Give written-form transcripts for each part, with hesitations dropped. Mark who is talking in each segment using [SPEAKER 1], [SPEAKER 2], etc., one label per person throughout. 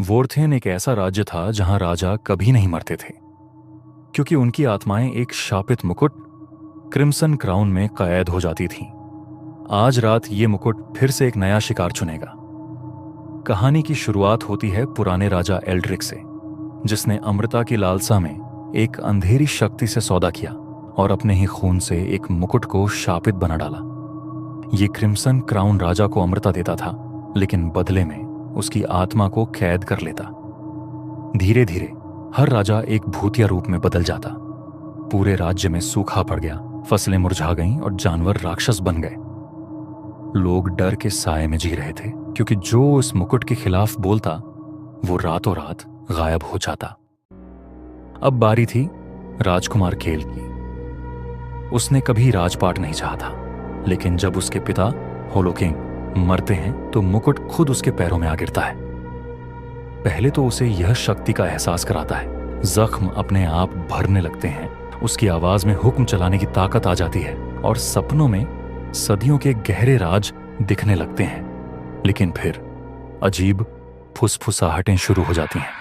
[SPEAKER 1] वोर्थेन एक ऐसा राज्य था जहां राजा कभी नहीं मरते थे, क्योंकि उनकी आत्माएं एक शापित मुकुट क्रिम्सन क्राउन में कैद हो जाती थीं। आज रात ये मुकुट फिर से एक नया शिकार चुनेगा। कहानी की शुरुआत होती है पुराने राजा एल्ड्रिक से, जिसने अमृता की लालसा में एक अंधेरी शक्ति से सौदा किया और अपने ही खून से एक मुकुट को शापित बना डाला। ये क्रिम्सन क्राउन राजा को अमृता देता था, लेकिन बदले में उसकी आत्मा को कैद कर लेता। धीरे धीरे हर राजा एक भूतिया रूप में बदल जाता। पूरे राज्य में सूखा पड़ गया, फसलें मुरझा गईं और जानवर राक्षस बन गए। लोग डर के साए में जी रहे थे, क्योंकि जो इस मुकुट के खिलाफ बोलता वो रातों रात गायब हो जाता। अब बारी थी राजकुमार केल की। उसने कभी राजपाट नहीं चाहा था, लेकिन जब उसके पिता होलोकिंग मरते हैं तो मुकुट खुद उसके पैरों में आ गिरता है। पहले तो उसे यह शक्ति का एहसास कराता है। जख्म अपने आप भरने लगते हैं, उसकी आवाज में हुक्म चलाने की ताकत आ जाती है और सपनों में सदियों के गहरे राज दिखने लगते हैं। लेकिन फिर अजीब फुसफुसाहटें शुरू हो जाती हैं।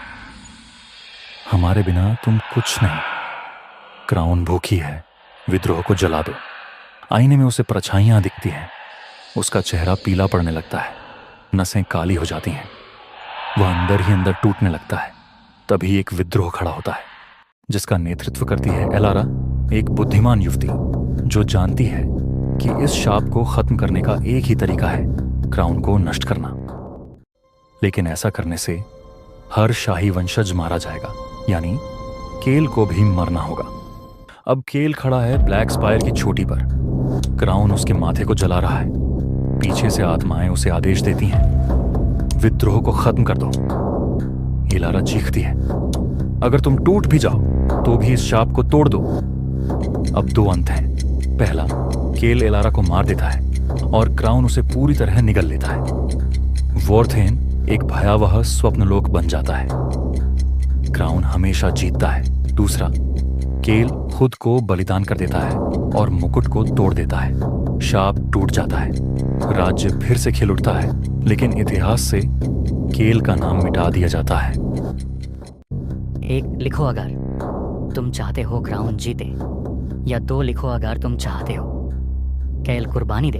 [SPEAKER 1] हमारे बिना तुम कुछ नहीं, क्राउन भूखी है, विद्रोह को जला दो। आईने में उसे परछाइयां दिखती हैं। उसका चेहरा पीला पड़ने लगता है, नसें काली हो जाती हैं। वह अंदर ही अंदर टूटने लगता है। तभी एक विद्रोह खड़ा होता है, जिसका नेतृत्व करती है एलारा, एक बुद्धिमान युवती जो जानती है कि इस शाप को खत्म करने का एक ही तरीका है, क्राउन को नष्ट करना। लेकिन ऐसा करने से हर शाही वंशज मारा जाएगा, यानी केल को भी मरना होगा। अब केल खड़ा है ब्लैक स्पायर की चोटी पर। क्राउन उसके माथे को जला रहा है। पीछे से आत्माएं उसे आदेश देती हैं, विद्रोह को खत्म कर दो। एलारा चीखती है, अगर तुम टूट भी जाओ तो भी इस शाप को तोड़ दो। अब दो अंत हैं। पहला, केल एलारा को मार देता है और क्राउन उसे पूरी तरह निगल लेता है। वोर्थेन एक भयावह स्वप्नलोक बन जाता है। क्राउन हमेशा जीतता है। दूसरा, केल खुद को बलिदान कर देता है और मुकुट को तोड़ देता है। शाप टूट जाता है, राज्य फिर से खिल उठता है, लेकिन इतिहास से केल का नाम मिटा दिया जाता है।
[SPEAKER 2] एक लिखो अगर तुम चाहते हो क्राउन जीते, या दो लिखो अगर तुम चाहते हो केल कुर्बानी दे।